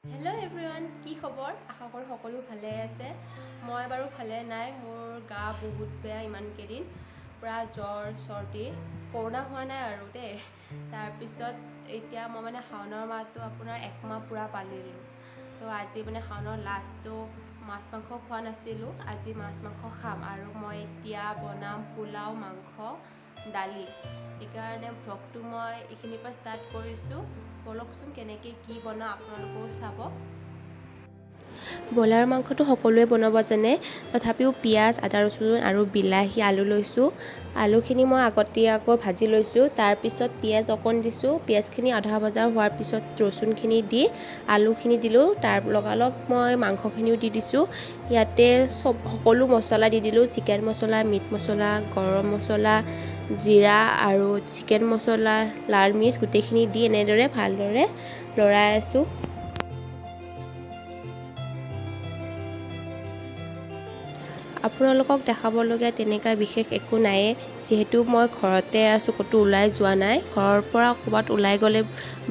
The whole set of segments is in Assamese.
হেল্ল' এভৰিৱান, কি খবৰ? আশা কৰোঁ সকলো ভালে আছে। মই বাৰু ভালে নাই, মোৰ গা বহুত বেয়া ইমান কেইদিন, পূৰা জ্বৰ চৰ্দি, কৰোণা হোৱা নাই আৰু দেই। তাৰপিছত এতিয়া মই শাওনৰ মাহটো আপোনাৰ একমাহ পূৰা পালিলোঁ। তো আজি শাওনৰ লাষ্টটো মাছ মাংস খোৱা নাছিলোঁ, আজি মাছ মাংস খাম আৰু মই এতিয়া বনাম পোলাও, মাংস, দালি। সেইকাৰণে ভ্লগটো মই এইখিনিৰ পৰা ষ্টাৰ্ট কৰিছোঁ। বলকচোন কেনেকৈ কি বনাওঁ আপোনালোকেও চাব। ব্ৰইলাৰ মাংসটো সকলোৱে বনাব জানে, তথাপিও পিঁয়াজ, আদা ৰচুন আৰু বিলাহী, আলু লৈছোঁ। আলুখিনি মই আগতীয়াকৈ ভাজি লৈছোঁ, তাৰপিছত পিঁয়াজ অকণ দিছোঁ। পিঁয়াজখিনি আধা ভজা হোৱাৰ পিছত ৰচুনখিনি দি আলুখিনি দিলোঁ, তাৰ লগালগ মই মাংসখিনিও দি দিছোঁ। ইয়াতে সকলো মছলা দি দিলোঁ, চিকেন মছলা, মিট মছলা, গৰম মছলা, জিৰা আৰু চিকেন মছলা, লাল মিৰ্চ গোটেইখিনি দি এনেদৰে ভালদৰে লৰাই আছোঁ। আপোনালোকক দেখাবলগীয়া তেনেকুৱা বিশেষ একো নাইয়ে, যিহেতু মই ঘৰতে আছোঁ, ক'তো ওলাই যোৱা নাই। ঘৰৰ পৰা ক'ৰবাত ওলাই গ'লে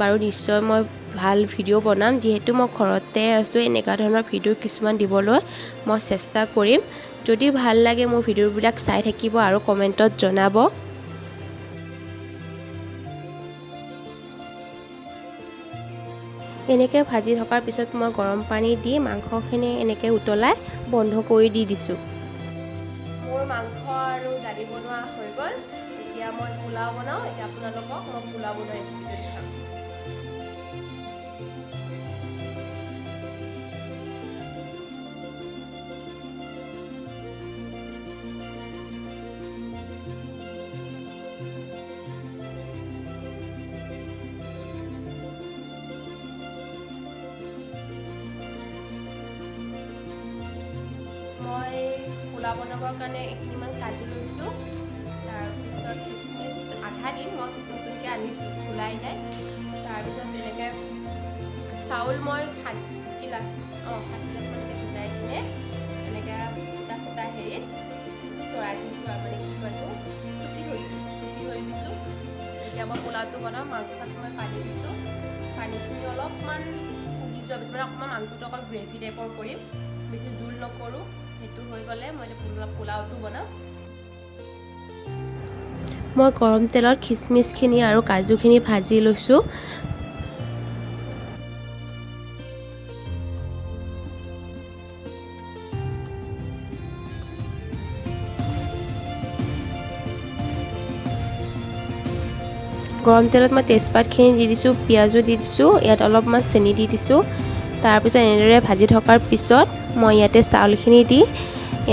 বাৰু নিশ্চয় মই ভাল ভিডিঅ' বনাম। যিহেতু মই ঘৰতে আছোঁ, এনেকুৱা ধৰণৰ ভিডিঅ' কিছুমান দিবলৈ মই চেষ্টা কৰিম। যদি ভাল লাগে মোৰ ভিডিঅ'বিলাক চাই থাকিব আৰু কমেণ্টত জনাব। এনেকৈ ভাজি থকাৰ পিছত মই গৰম পানী দি মাংসখিনি এনেকৈ উতলাই বন্ধ কৰি দি দিছোঁ। মোৰ মাংস আৰু দালি বনোৱা হৈ গ'ল। এতিয়া মই পোলাও বনাওঁ। এতিয়া আপোনালোকক মই পোলাও বনোৱা ৰেচিপিটো দেখাম। মই পোলাও বনাবৰ কাৰণে এইখিনিমান কাটি লৈছোঁ। তাৰপিছত খিচমিচ আধা দিম, মই নতুনকৈ আনিছোঁ, ওলাই যায়। তাৰপিছত এনেকৈ চাউল মই 7 গিলাচ মানকৈ ভিজাই কিনে এনেকৈ ফুটা হেৰিত চৰাই দিছোঁ আৰু কি কয় টুকি থৈ দিছোঁ। এতিয়া মই পোলাওটো বনাম। মাংসত মই পানী দিছোঁ, পানীখিনি অলপমান ফুটি যোৱাৰ পিছত অকণমান মাংসটো অকল গ্ৰেভি টাইপৰ কৰিম, বেছি জোল নকৰোঁ। সেইটো হৈ গ'লে মই পোলাওটো বনাম। মই গৰম তেলত খিচমিচখিনি আৰু কাজুখিনি ভাজি লৈছোঁ। গৰম তেলত মই তেজপাতখিনি দি দিছোঁ, পিঁয়াজো দি দিছোঁ, ইয়াত অলপমান চেনি দি দিছোঁ। তাৰপিছত এনেদৰে ভাজি থকাৰ পিছত মই ইয়াতে চাউলখিনি দি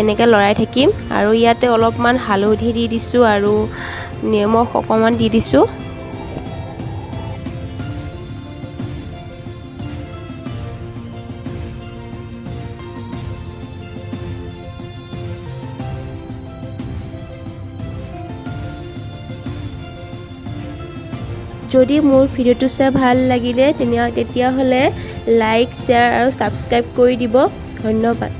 এনেকৈ লৰাই থাকিম আৰু ইয়াতে অলপমান হালধি দি দিছোঁ আৰু নিমখ অকণমান দি দিছোঁ। যদি মোৰ ভিডিঅ'টো চাই ভাল লাগিলে তেতিয়াহ'লে লাইক, শ্বেয়াৰ আৰু ছাবস্ক্ৰাইব কৰি দিব। ধন্যবাদ।